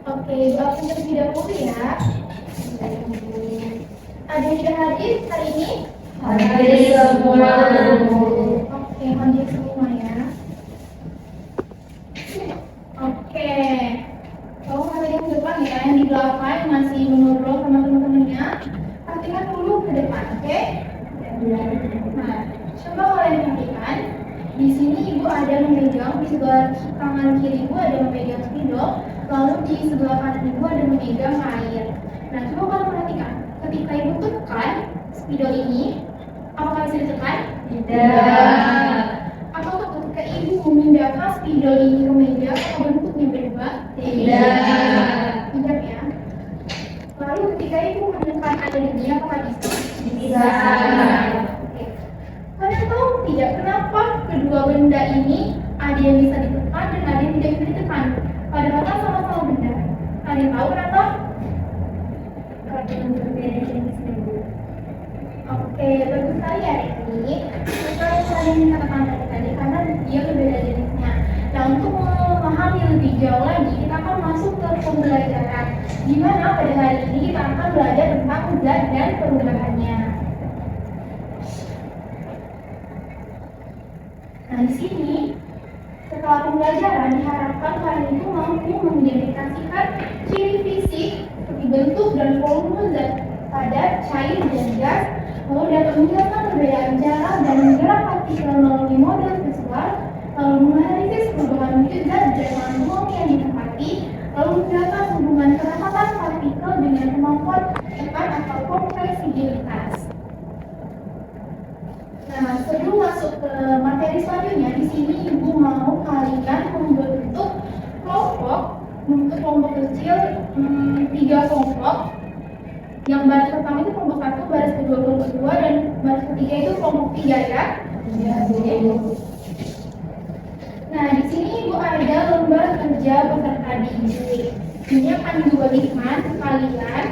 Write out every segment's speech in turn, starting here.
Oke, absen terlebih dahulu ya. Ada yang sudah hadir hari ini? Hadir semua. Oke, hadir semua ya. Oke. Kalau ada yang depan ya, yang di belakang masih mengobrol sama teman-temannya, perhatikan dulu ke depan, oke? Nah, coba kalian perhatikan. Di sini ibu ada memegang, di sebelah tangan kiri ibu ada memegang spidol, lalu di sebelah kanan ibu ada memegang air. Nah, coba kalian perhatikan. Ketika ibu tekan spidol ini, apakah bisa ditekan? Tidak. Apakah ketika ibu memindahkan spidol ini ke meja, apakah bentuknya berubah? Tidak. Tidak ya. Lalu ketika ibu menekan air ini, apakah bisa? Bisa. Oke. Kalian tahu tidak kenapa kedua benda ini ada yang bisa ditekan dan ada yang tidak bisa ditekan? Padahal kan sama-sama benda. Kalian tahu kenapa? Oke, bagus sekali ya ini. Sesuai yang dikatakan tadi karena dia berbeda jenisnya. Nah, untuk memahami lebih jauh lagi, kita akan masuk ke pembelajaran. Di mana pada hari ini kita akan belajar tentang zat dan perubahannya. Nah, di sini setelah pembelajaran diharapkan kalian itu mampu mengidentifikasikan ciri fisik seperti bentuk dan volume zat pada cair dan gas, lalu dapat menjelaskan perbedaan cara dan gerak partikel melalui model visual, lalu menganalisis perubahan wujud zat dan ruang yang ditempati, lalu menjelaskan hubungan kerapatan partikel dengan kemampuan tekan atau kompresibilitas. Nah, sebelum masuk ke materi selanjutnya, di sini ibu mau kalian membentuk kelompok kecil 3 kelompok. Yang baris pertama itu kelompok 1, baris kedua kelompok 2, dan baris ketiga itu kelompok 3 ya. Nah, di sini ibu ada lembar kerja beserta digit. Ini akan ibu bagikan ke kalian.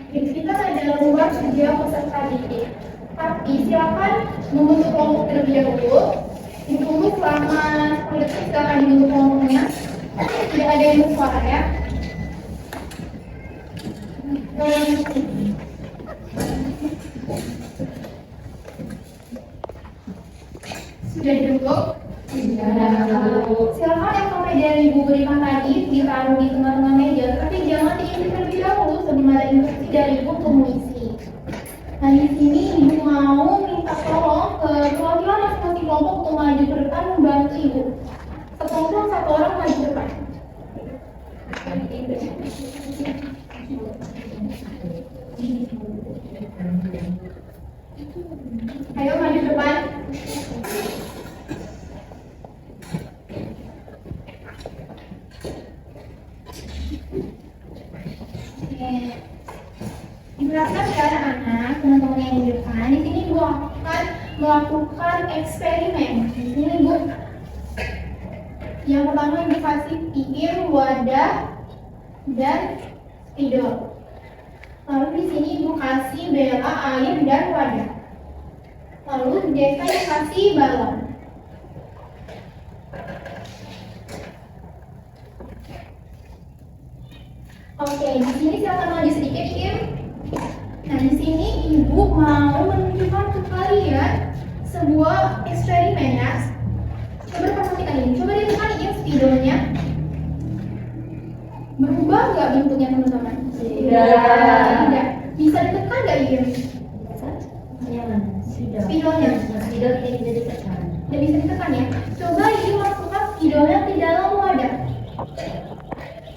Kita ada lembar kerja peserta didik. Tapi silakan membentuk kelompok terlebih dahulu. Ditunggu selama 10 detik, silakan dibentuk kelompoknya. Tidak ada yang bersuara ya. Sudah dibentuk? Silakan yang sampai dari ibu berikan tadi ditaruh di tengah-tengah meja, tapi jangan diisi terlebih dahulu sebelum ada instruksi dari ibu untuk mengisi. Nah, di sini ibu mau minta tolong ke perwakilan masing-masing kelompok untuk maju ke depan membantu ibu. Sekelompok 1 orang maju ke depan. Ayo maju ke depan. Diperhatikan ya anak-anak, teman-teman yang di depan. Di sini ibu akan melakukan eksperimen. Di sini ibu, yang pertama ibu kasih pikir, wadah, dan spidol. Lalu di sini ibu kasih bela, air, dan wadah. Lalu Desa kasih balon. Oke, di sini silakan maju sedikit, Im. Nah, di sini ibu mau menunjukkan ke kalian sebuah eksperimen ya. Coba perhatikan ini. Coba ditekan Im spidolnya. Berubah nggak bentuknya teman-teman? Tidak. Bisa ditekan nggak Im? Spidolnya. Spidol tidak bisa ditekan. Tidak bisa ditekan ya. Coba Im masukkan spidolnya ke dalam wadah.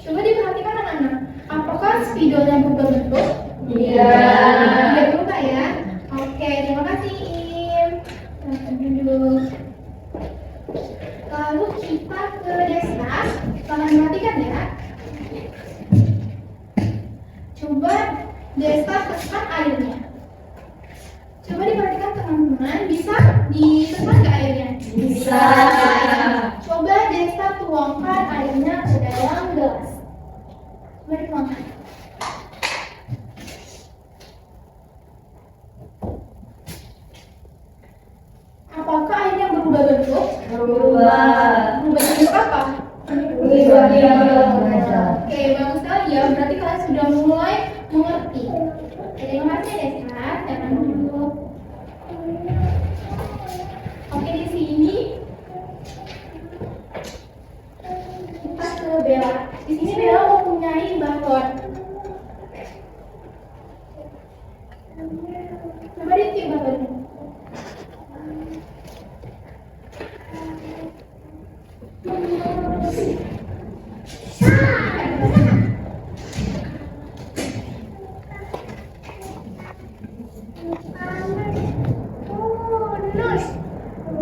Coba diperhatikan anak-anak. Apakah spidolnya berubah bentuk? Tidak berubah ya. Oke, terima kasih Im. Silahkan duduk. Lalu kita ke Desa. Kalian perhatikan ya. Coba Desa tekan airnya. Coba diperhatikan teman-teman. Bisa ditekan nggak airnya? Bisa. Coba Desa tuangkan airnya ke dalam gelas. Berubah. Berubah bentuk apa? Berubah mengajar. Oke, bagus sekali ya. Berarti kalian sudah mulai mengerti. Terima kasih ya, Kak. Jangan dulu. Oke, di sini kita ke Bella. Di sini Bella mempunyai balon. Coba ditiup balonnya.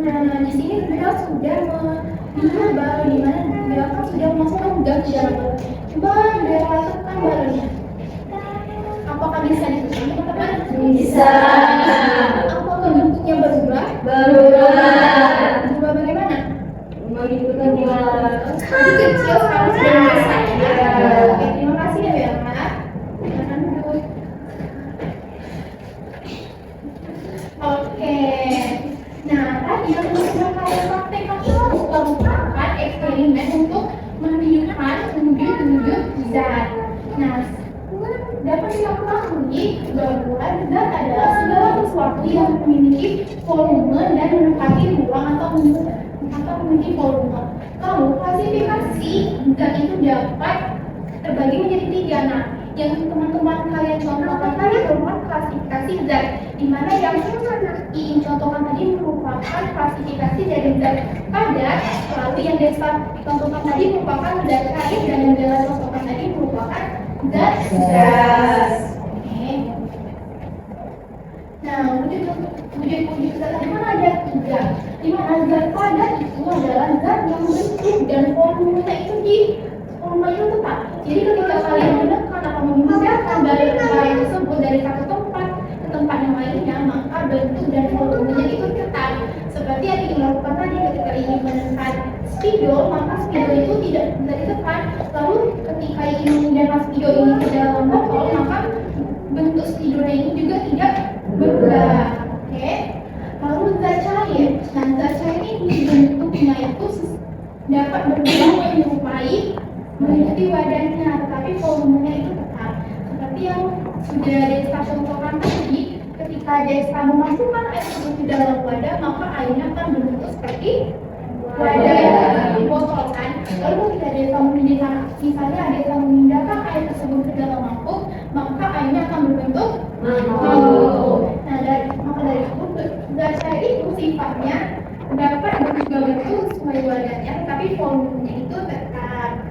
Nah, di sini Bella sudah meniup balon, di mana Bella kan sudah memasukkan gas di dalam balon. Coba Bella tekan balonnya. Apakah bisa ditekan, teman-teman? Bisa. Apakah bentuknya berubah? Berubah. Berubah bagaimana? Mengikuti nilai. Tadi kecil, sekarang sudah besar ya. Oke, terima kasih ya Bella. Silakan duduk. Oke. Nah, tadi yang sudah kalian praktekkan itu merupakan eksperimen untuk menunjukkan wujud zat. Nah, dapat diketahui bahwa zat adalah segala sesuatu yang memiliki volume dan menempati ruang atau memiliki volume. Lalu klasifikasi zat itu dapat terbagi menjadi 3. Nah, yang teman-teman kalian contohkan tadi merupakan klasifikasi zat, di mana yang Iin contohkan tadi merupakan klasifikasi dari zat padat, lalu yang Desa contohkan tadi merupakan zat cair, dan yang Bella contohkan tadi merupakan zat gas. Oke. Nah, wujud zat tadi kan ada 3. Di mana zat padat itu adalah zat yang bentuk dan volumenya itu tetap. Jadi ketika kalian menekan atau memindahkan barang tersebut dari satu tempat ke tempat yang lainnya, maka bentuk dan volumenya itu tetap. Seperti yang dilakukan tadi ketika ingin menekan spidol, maka spidol itu tidak bisa ditekan. Lalu ketika ingin memindahkan spidol ini ke dalam botol, maka bentuk spidolnya ini juga tidak berubah. Oke. Lalu zat cair. Nah, zat cair ini bentuknya itu dapat berubah menyerupai mengikuti badannya, tetapi volumenya itu tetap. Seperti yang sudah Desa contohkan tadi, ketika Desa memasukkan air tersebut ke dalam wadah, maka airnya akan berbentuk seperti wadah yang ada di botol kan. Lalu ketika Desa memindahkan, misalnya Desa memindahkan air tersebut ke dalam mangkuk, maka airnya akan berbentuk mangkuk. Nah, maka dari itu zat cair itu sifatnya dapat berubah bentuk sesuai wadahnya, tetapi volumenya itu tetap.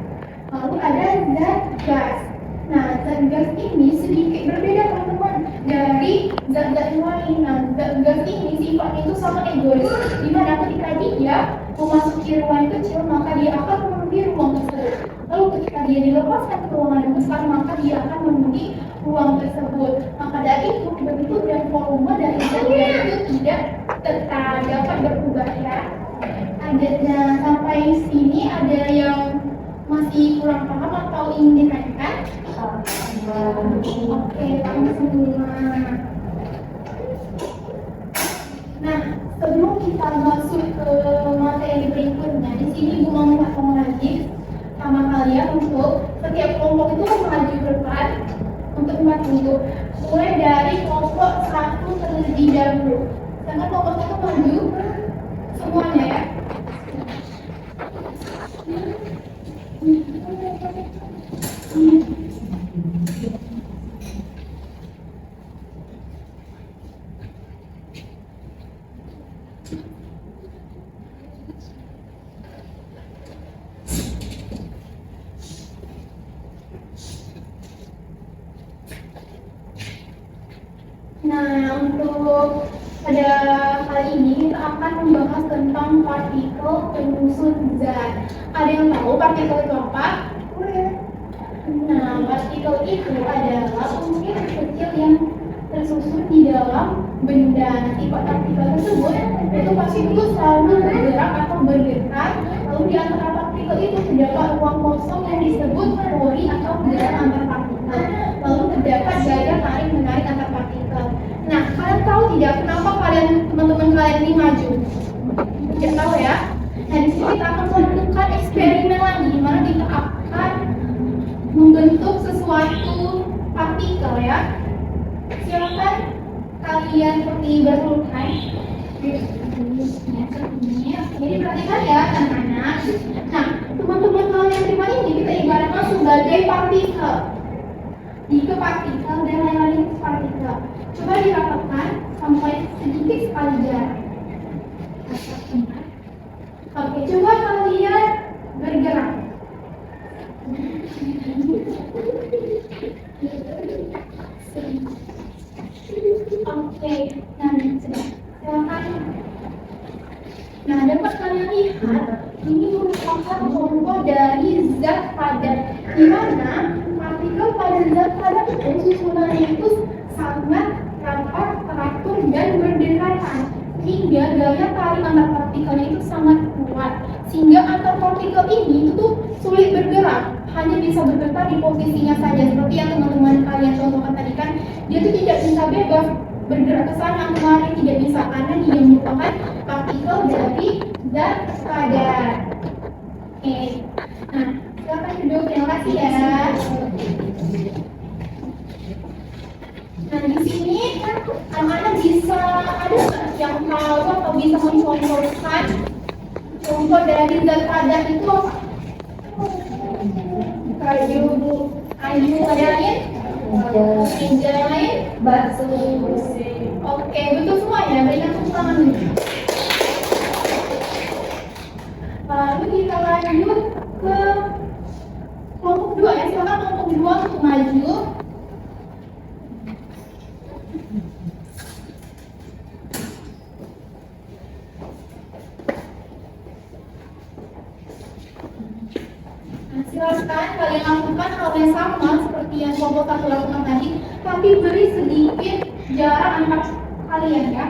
Lalu ada zat gas. Nah, zat gas ini sedikit berbeda teman-teman dari zat-zat yang lain. Nah, zat gas ini sifatnya itu sangat egois, dimana ketika dia memasuki ruang kecil, maka dia akan memenuhi ruang tersebut. Lalu ketika dia dilepaskan ke ruangan yang besar, maka dia akan memenuhi ruang tersebut. Maka dari itu bentuk dan volume dari zat gas itu tidak tetap, dapat berubah ya. Nah, sampai sini ada yang masih kurang paham atau ingin ditanyakan? Oke, paham semua. Nah, sebelum kita masuk ke materi berikutnya, di sini Ibu mau mengaji sama kalian untuk setiap kelompok itu maju ke depan untuk membantu. Mulai dari kelompok 1 terlebih dahulu. Sedangkan kelompok 1 maju semuanya ya. Nah, untuk pada kali ini kita akan membahas tentang partikel penyusun zat. Ada yang tahu partikel itu apa? Nah, partikel itu adalah unit kecil yang tersusun di dalam benda. Sifat partikel tersebut itu pasti itu selalu bergerak atau bergetar. Lalu di antara partikel itu terdapat ruang kosong yang disebut pori atau gaya antar partikel. Lalu terdapat gaya tarik menarik antar partikel. Nah, kalian tahu tidak kenapa teman-teman kalian ini maju? Tidak tahu ya? ya. Silakan kalian seperti berpelukan. Jadi perhatikan ya anak-anak. Nah, teman-teman kalian terima ini kita ibaratkan sebagai partikel. Jika partikel dan lain-lain partikel. Coba dirapatkan sampai sedikit sekali jarak. Oke, coba kalian bergerak. Oke, nah sudah. Silakan. Nah, dapat kalian lihat ini merupakan contoh dari zat padat, di mana partikel pada zat padat itu susunannya itu sangat rapat, teratur dan berdekatan, sehingga gaya tarik antar partikelnya itu sangat kuat, sehingga antar partikel ini itu sulit bergerak, hanya bisa bergetar di posisinya saja, seperti yang teman-teman kalian contohkan tadi kan, dia itu tidak bisa bebas bergerak ke sana kemari, tidak bisa karena dia merupakan partikel dari zat padat. Oke, nah silakan duduk, terima kasih ya. Nah di sini kan anak-anak bisa ada yang tahu atau bisa mencontohkan contoh dari zat padat itu apa? Kayu, ada lain? Meja lain? Bakso. Oke, betul semua ya. Berikan tepuk tangan dulu. Lalu kita lanjut ke kelompok 2 ya. Silakan kelompok 2 untuk maju. Nah, silakan kalian lakukan hal yang sama seperti yang kelompok 1 lakukan tadi, tapi beri sedikit jarak antar kalian ya.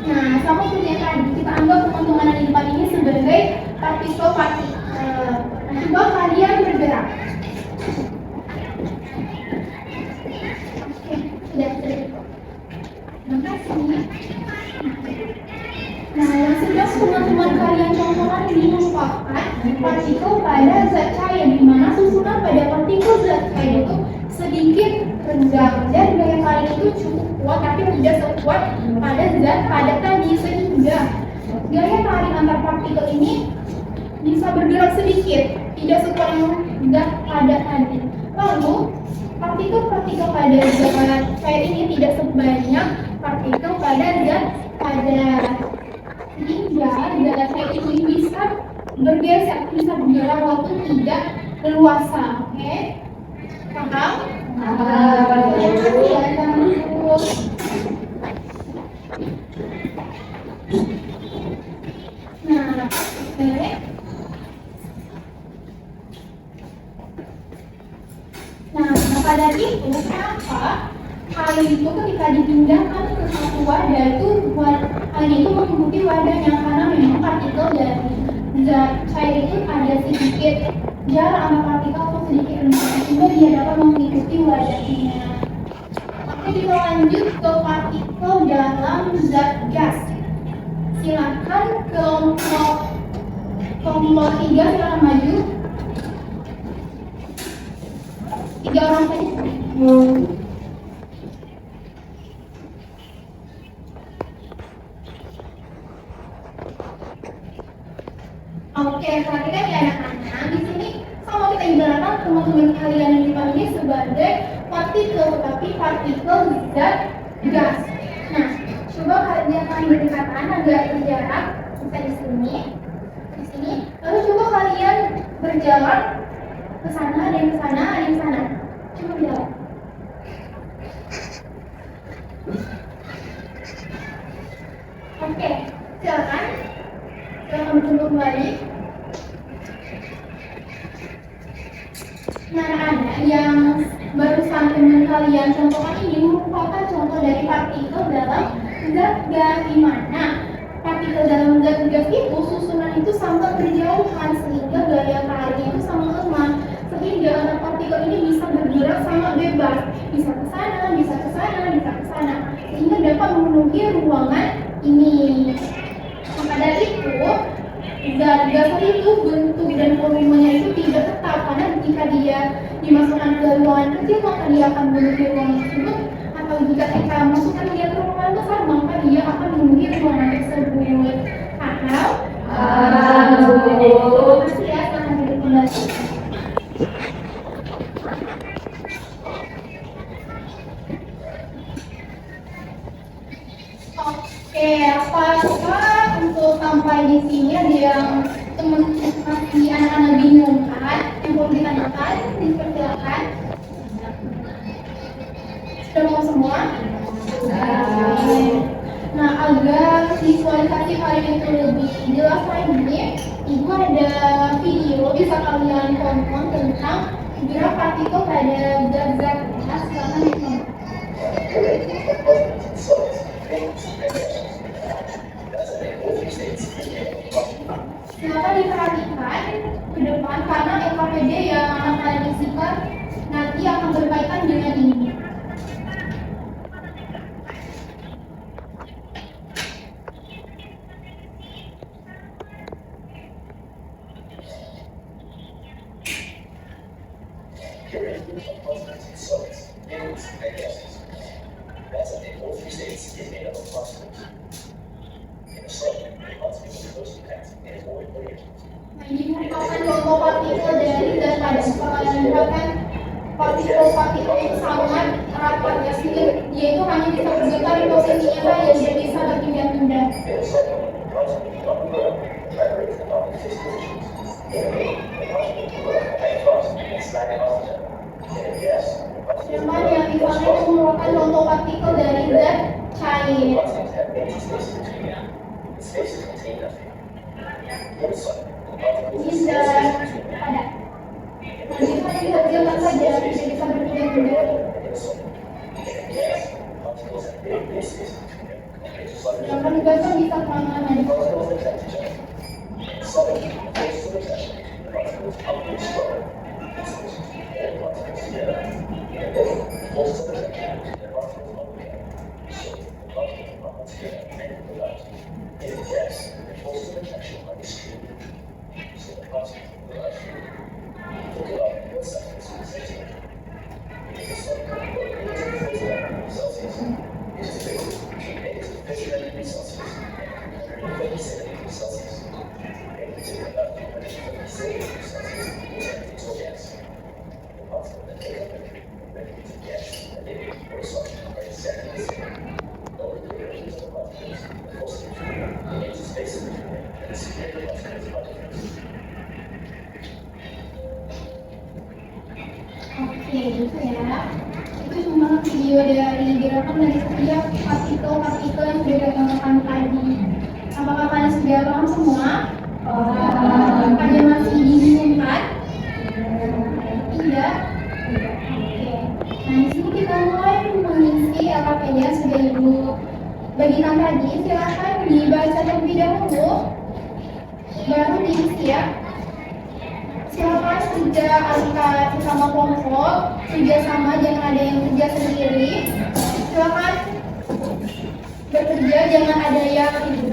Nah, sama seperti yang tadi, kita anggap teman-teman yang di depan ini sebagai partikel-partikel. Nah, coba kalian bergerak. Oke, sudah. Terima kasih. Nah, yang sedang teman-teman kalian contohkan ini merupakan partikel pada zat cair, di mana susunan pada partikel zat cair itu sedikit renggang dan gaya tarik itu cukup kuat, tapi tidak sekuat pada zat padat tadi, sehingga gaya tarik antar partikel ini bisa bergerak sedikit, tidak sekuat yang zat padat tadi. Lalu partikel-partikel pada zat cair ini tidak sebanyak partikel pada zat padat, sehingga zat cair ini bisa bergeser, bisa bergerak walaupun tidak leluasa. Oke? Paham? Nah, oke. Nah, maka dari itu, kenapa hal itu ketika dipindahkan ke satu wadah itu hal itu mengikuti wadahnya, karena memang partikel dari zat cair itu ada sedikit jarak antar partikel atau sedikit rendah, sehingga dia dapat mengikuti wadahnya. Oke, kita lanjut ke partikel dalam zat gas. Silakan kelompok 3, silakan maju. 3 orang saja. Oke, perhatikan ya anak-anak. Di sini sama kita ibaratkan teman-teman kalian yang di depan ini sebagai partikel, tapi partikel zat gas. Nah, coba kalian berdekatan agak berjarak, bisa di sini. Lalu coba kalian berjalan ke sana, ada yang ke sana, ada yang ke sana. Coba lihat. Oke, silakan bertemu kembali. Nah, anak-anak yang barusan teman kalian contohkan ini merupakan contoh dari partikel dalam zat gas, di mana partikel dalam zat gas itu susunan itu sangat berjauhan, sehingga gaya tariknya itu sangat lemah, sehingga antar partikel ini bisa bergerak sangat bebas, bisa ke sana, bisa ke sana, bisa ke sana, sehingga dapat memenuhi ruangan ini. Maka dari itu Zat dasar itu bentuk dan volumenya itu tidak tetap, karena jika dia dimasukkan ke ruangan kecil maka dia akan memenuhi ruangan tersebut, atau jika kita masukkan dia ke ruangan besar maka dia akan memenuhi ruangan tersebut. Atau masih ya, silahkan duduk kembali. Oke, apakah untuk sampai di sini ada yang masih anak-anak bingung kan? Yang perlu ditanyakan, dipersilakan. Sudah mau semua? Nah, agar visualisasi kalian itu lebih jelas lagi, Ibu ada video bisa kalian tonton tentang gerak partikel pada zat-zat. Nah, silakan ditonton. Silakan diperhatikan ke depan karena LKPD yang akan kalian isikan nanti akan berkaitan dengan ini. Nah, ini merupakan contoh partikel dari zat padat. Kalian lihat kan partikel-partikel itu sangat rapat ya, sehingga dia itu hanya bisa bergetar di posisinya saja, tidak bisa berpindah-pindah. Sedangkan yang di sana itu merupakan contoh partikel dari zat cair. Ini zat padat. Nanti hanya dihasilkan saja, tidak bisa berpindah-pindah. Sedangkan gas kan bisa kemana-mana. Oke, gitu ya. Itu cuma video dari gerakan dari setiap partikel-partikel yang sudah dikatakan tadi. Apakah kalian sudah paham semua? Ada masih dibingungkan? Tidak? Oke. Nah, di sini kita mulai mengisi LKPD yang sudah Ibu bagikan tadi. Silakan dibaca terlebih dahulu, baru diisi ya. Silakan sudah angkat sesama kelompok, kerja sama, jangan ada yang kerja sendiri. Silakan bekerja, jangan ada yang tidur.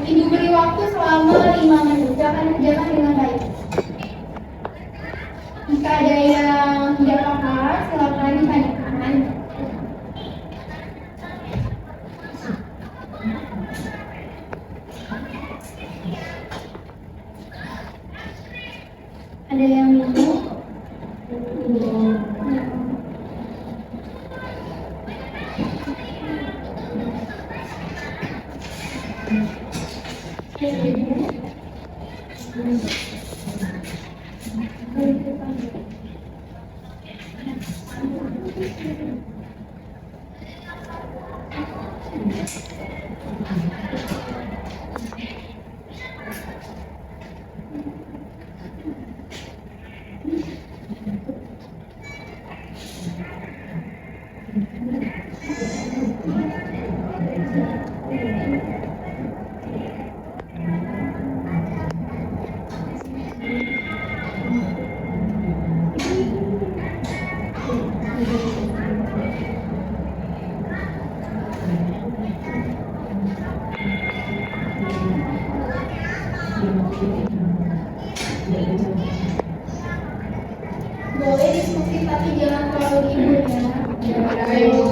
Ibu beri waktu selama 5 menit, silakan kerjakan dengan baik. Jika ada yang tidak paham, silakan ditanyakan. Ada yang bingung? Boleh diskusi tapi jangan terlalu ribut ya. Ayo.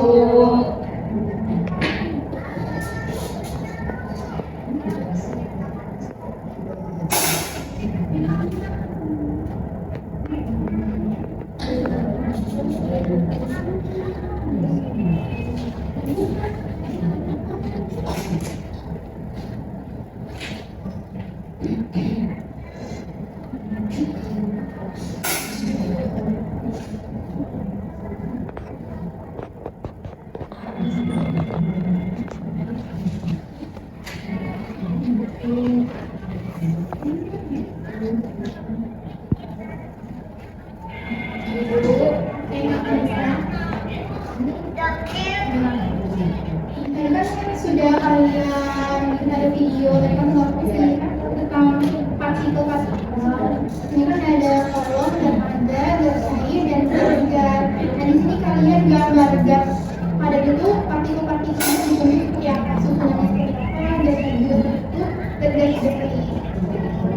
Sudah kalian bikin ada video tadi kan nggak bisa tentang partikel-partikel. Ini kan ada kolom dan ada gas air dan gas. Nah di sini kalian gambar gas pada itu partikel-partikel itu seperti apa, susunannya seperti apa, gas hidro itu dan gas seperti ini.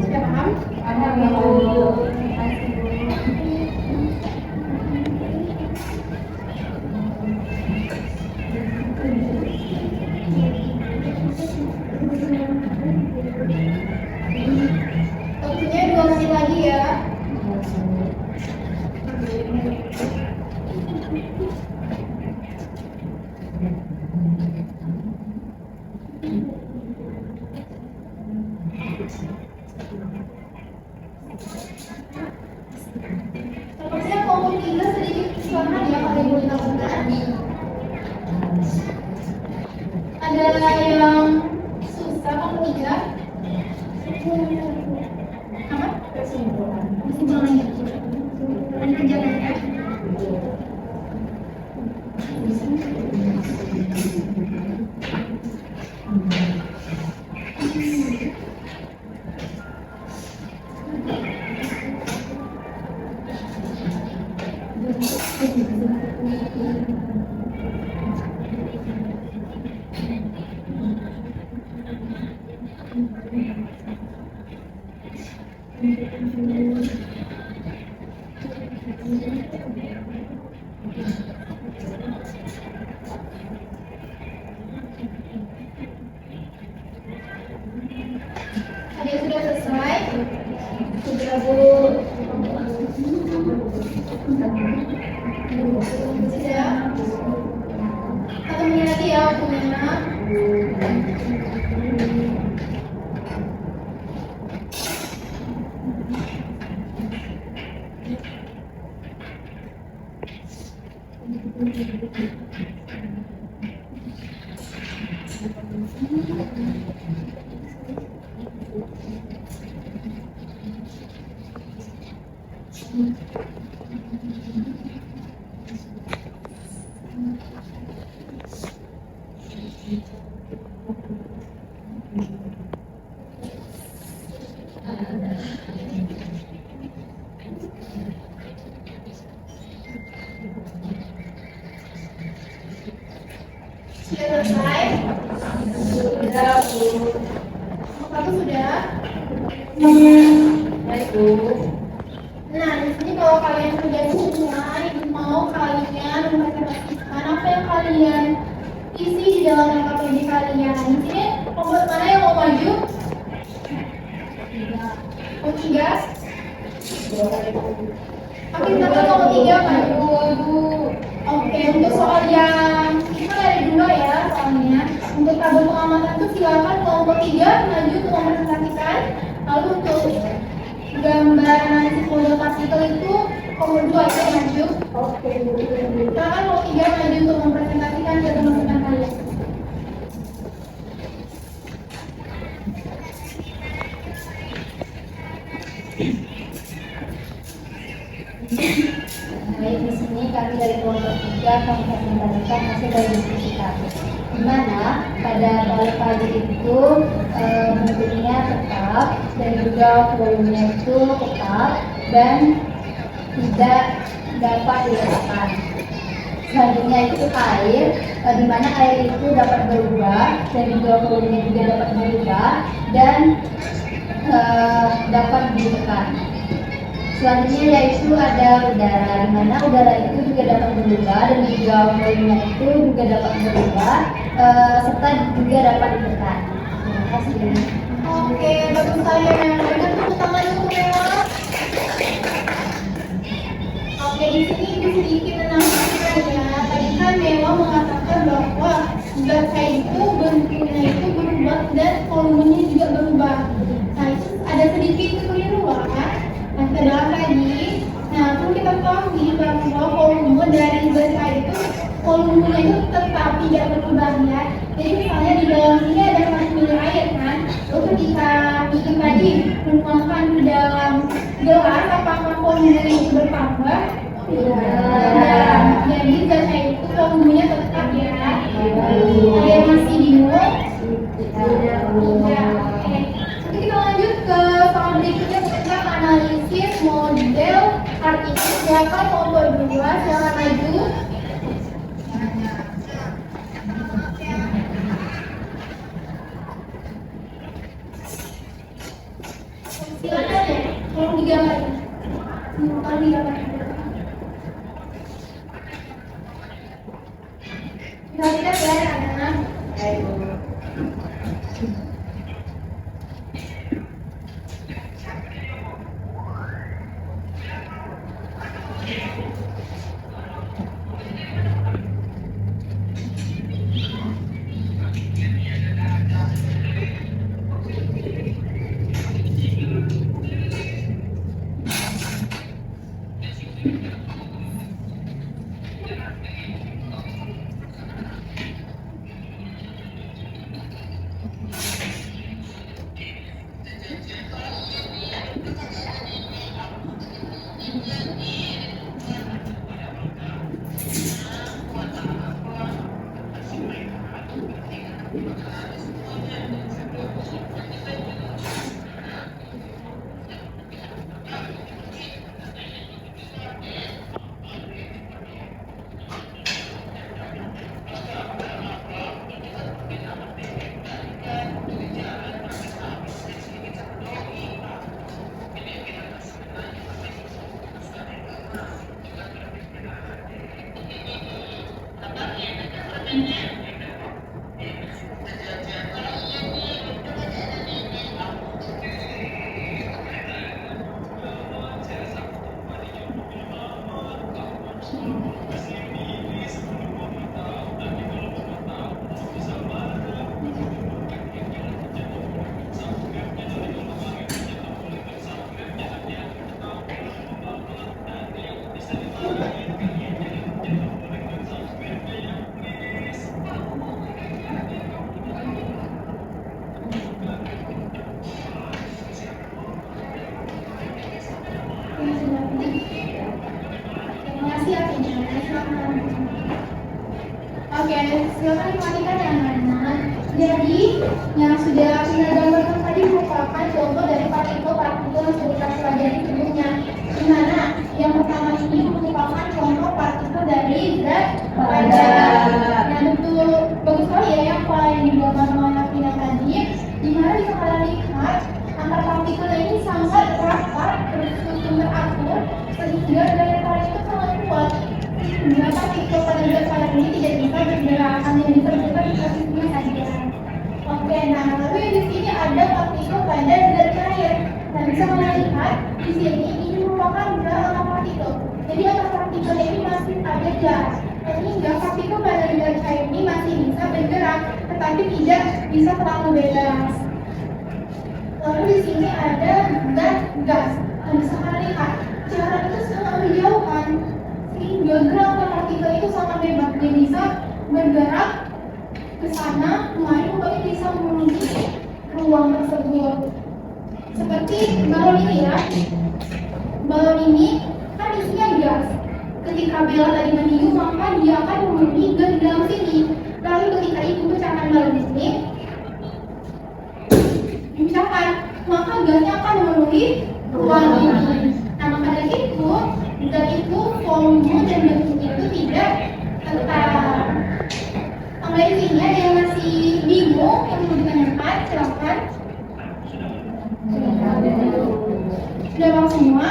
Sudah paham? Waktunya 2 menit lagi ya. Tampaknya kelompok 3 sedikit kesulitan ya kalau boleh lakukan. Ada yang susah kelompok 3? Apa? Kesimpulan ya. Ini kerjakan ya. Ada yang sudah selesai? Sudah Bu? Sudah? Satu menit lagi ya waktunya. Sudah selesai? Sudah, Bu. Kamu sudah? Baik, Bu. Nah, di sini kalau kalian sudah semua, ibu mau kalian mempresentasikan apa yang kalian isi di dalam LKPD kalian. Di sini kelompok mana yang mau maju? Kelompok 3? Oke, kenapa kelompok 3 maju? Oke, untuk soal yang kita ada 2 ya soalnya. Untuk tabel pengamatan itu silakan kelompok 3 maju untuk mempresentasikan. Lalu untuk gambar analisis model partikel itu kelompok 2 itu maju. Oke, Bu. Silakan kelompok 3 maju untuk mempresentasikan ke teman-teman kalian. Baik, di sini kami dari kelompok 3 akan mempresentasikan hasil dari diskusi kami. Di mana pada balik pagi itu bentuknya tetap dan juga volumenya itu tetap dan tidak dapat diletakkan. Selanjutnya itu air, di mana air itu dapat berubah dan juga volumenya juga dapat berubah dan dapat ditekan. Selanjutnya yaitu ada udara, di mana udara itu juga dapat berubah dan juga volumenya itu juga dapat berubah serta juga dapat ditekan. Terima kasih. Oke, bagus sekali ya Mela. Berikan tepuk tangan untuk Mela. Oke, di sini ibu sedikit menambahkan ya. Tadi kan Mela mengatakan bahwa zat cair itu bentuknya itu berubah dan volumenya juga berubah. Nah, itu ada sedikit kekeliruan. Nah, setelah tadi, nah perlu kita ketahui bahwa volume dari zat cair itu volumenya itu tetap tidak berubah ya. Jadi misalnya di dalam sini ada 1 ml air kan, lalu ketika bikin tadi menuangkan di dalam gelas, apakah volumenya itu bertambah? Tidak. Jadi zat cair itu volumenya tetap ya. Ada yang masih bingung? Tidak. Oke. Nanti kita lanjut ke soal berikutnya tentang analisis model partikel. Silakan nomor 2, silakan maju. Silakan ya, tolong digambarkan. Tolong digambarkan. Perhatikan ya anak-anak. Oke, silakan diperhatikan ya anak-anak. Jadi, yang sudah kita gambarkan tadi merupakan contoh dari partikel-partikel yang sudah kita pelajari sebelumnya. Di mana yang pertama ini merupakan contoh partikel dari zat padat. Nah, betul bagus sekali ya yang paling digambarkan oleh Nafina tadi. Di mana bisa kalian lihat antar partikel ini sangat rapat, tersusun teratur, sehingga daya tarik itu sangat kuat. Sehingga partikel pada zat padat ini tidak bisa bergerak, hanya bisa bergerak di posisinya saja. Oke, nah lalu yang di sini ada partikel pada zat cair. Nah, bisa kalian lihat di sini ini merupakan angka partikel. Jadi angka partikel ini masih ada gas. Sehingga partikel pada zat cair ini masih bisa bergerak, tetapi tidak bisa terlalu bebas. Lalu di sini ada zat gas. Nah, bisa kalian lihat jarak itu sangat berjauhan, sehingga gerakan partikel itu sangat bebas. Dia bisa bergerak ke sana, kemari, pokoknya bisa menuju ruang tersebut. Seperti balon ini ya. Balon ini kan isinya gas. Ketika Bella tadi meniup, maka dia akan memenuhi gas di dalam sini. Lalu ketika ibu pecahkan balon di sini, dipecahkan, maka gasnya akan memenuhi ruang ini. Nah, maka dari itu, zat itu volume dan bentuknya itu tidak tetap. Sampai di sini ada yang masih bingung yang mau ditanyakan, silakan. Sudah paham semua?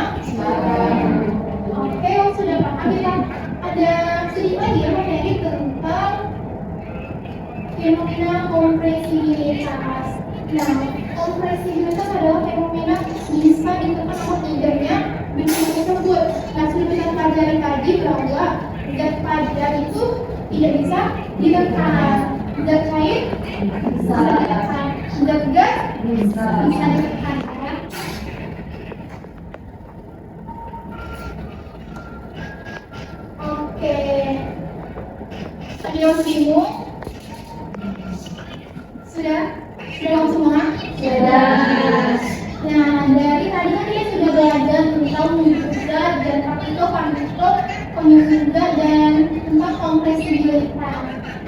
Oke, sudah paham kita ada sedikit lagi ya materi tentang fenomena kompresibilitas. Nah, kompresibilitas adalah fenomena bisa ditekan atau tidaknya benda tersebut. Nah, sudah kita pelajari tadi bahwa zat padat itu tidak bisa ditekan, zat cair bisa ditekan, zat gas bisa ditekan. Ya. Oke, ada yang bingung? Sudah langsung semua? Sudah. Nah, dari tadi kan kita sudah belajar tentang zat dan partikel, penyusun dan tentang kompresibilitas.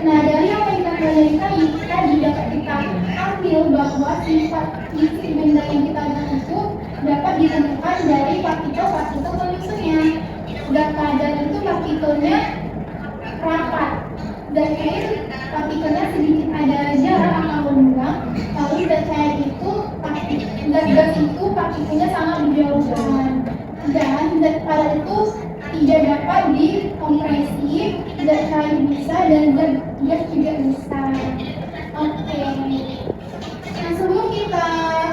Nah, dari apa yang kita pelajari tadi dapat kita ambil bahwa sifat fisik benda yang kita lihat itu dapat ditentukan dari partikel penyusunnya. Zat padat itu partikelnya rapat, zat cair partikelnya sedikit ada jarak akan mengembang, lalu zat cair itu zat gas itu partikelnya sangat dijauhkan, dan zat padat itu tidak dapat dikompresi, zat cair bisa dan zat gas juga bisa. Oke. Nah, sebelum kita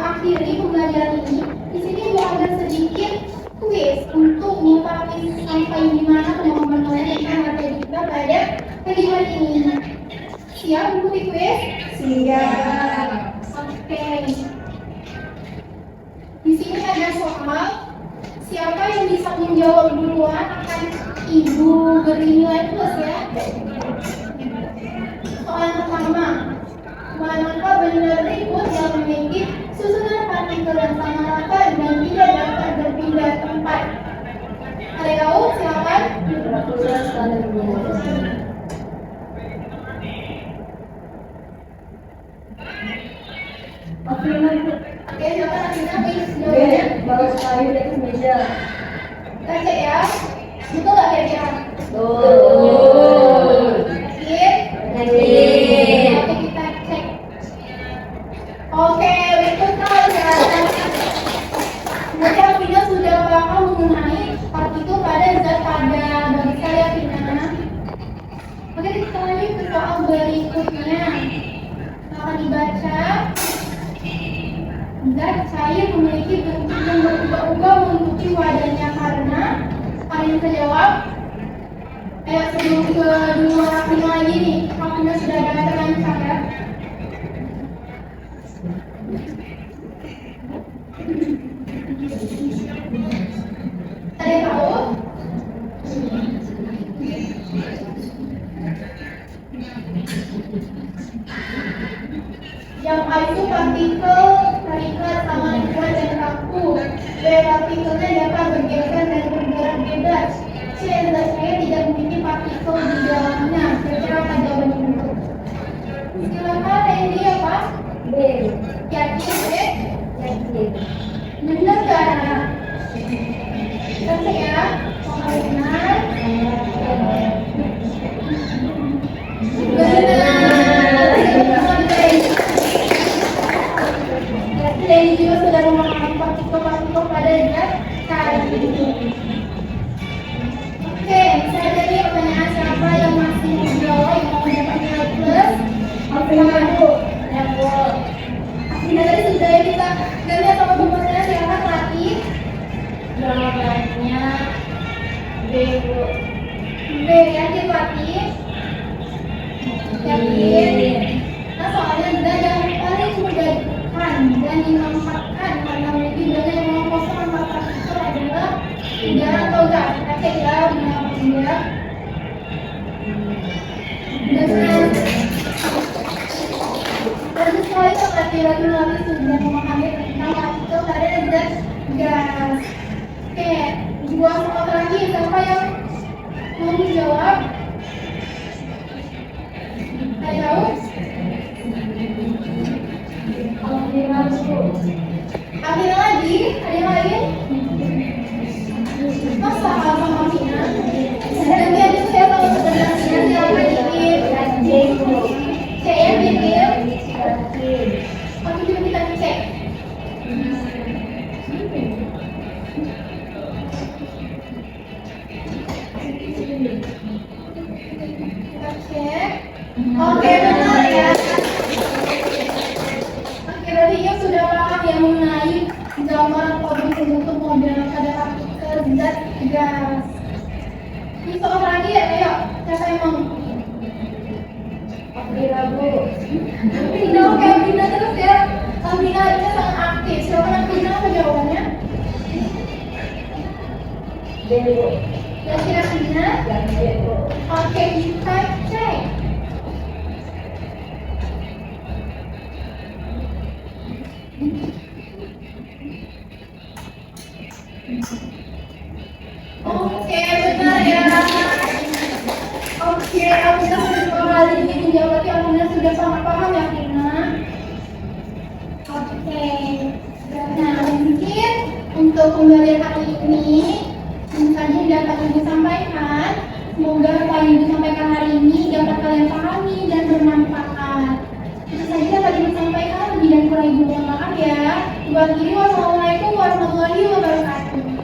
akhiri pembelajaran ini, di sini ada sedikit kuis untuk mengetahui sampai di mana pemahaman kalian tentang materi kita pada pagi hari ini. Siap mengikuti kuis? Siap. Oke. Di sini ada soal. Siapa yang bisa menjawab duluan akan Ibu beri nilai plus ya. Soal yang pertama. Manakah benda berikut yang memiliki susunan partikel yang sama rata dan tidak dapat berpindah tempat? Ada yang tahu? Silakan. Oke, silakan akhirnya please jawabannya. Bagus sekali di atas meja. Kita cek ya. Betul nggak kira-kira? Betul. Yakin? Oke, kita cek. Oke, betul sekali ya. Berarti Alvina sudah paham mengenai partikel pada zat padat. Bagi saya Alvina. Oke, kita lanjut ke soal berikutnya. Akan dibaca. Zat cair memiliki bentuk yang berubah-ubah menutupi wadahnya karena kalian bisa jawab. Sebelum ke dua Alvina lagi nih, Alvina sudah ada terancam ya. Ada yang tahu? Yang A itu partikel terikat sama kuat dan kaku. B partikelnya dapat bergeser dan bergerak bebas. C zat cair tidak memiliki partikel di dalamnya. Kira-kira apa jawabannya itu? Silakan Randy apa? B. Yakin B? Yakin. Benar gak? Oke ya, benar. Lady juga sudah memahami partikel-partikel pada zat cair. Oke, saya jadi pertanyaan siapa yang masih menjawab yang mau dapat nilai plus? Alvina dulu. Alvina tadi sudah kita lihat sama pembahasannya silakan latih. Jawabannya B, Bu. B, yakin latih? Yakin? Nah, soalnya zat yang paling mudah dan dimanfaatkan karena memiliki dana yang mengosongkan partikel adalah udara atau gas. Kita cek ya, benar apa tidak. Bagus sekali laki-laki sudah memahami tentang partikel pada zat gas. Oke, dua soal lagi. Siapa yang mau menjawab? Ada tahu? Akhirnya lagi, ada yang lain? Masa sama Alvina? Dan dia itu ya kalau sebenarnya siapa dikit? Saya yang dikit. Oke, coba kita cek. Oke, benar ya. Oke, berarti Ibu sudah paham ya mengenai gambaran problem pembentuk model pada partikel zat gas. Ini soal lagi ya, ayo. Siapa yang mau? Oke, Bu. Bina, oke, Bina terus ya. Bina ini sangat aktif. Silakan Bina, apa jawabannya? B, Bu. Kira-kira Bina? Yang B, Bu. Oke, kita cek. Oke, benar ya. Oke, aku sudah dua kali ini menjawab, berarti aku sudah sangat paham ya, Vina. Oke. Nah, mungkin untuk pembelajaran hari ini tadi dapat Ibu sampaikan. Semoga apa yang Ibu sampaikan hari ini dapat kalian pahami dan bermanfaat. Itu saja dapat Ibu sampaikan, lebih dan kurang Ibu mohon maaf ya. Wassalamualaikum warahmatullahi wabarakatuh.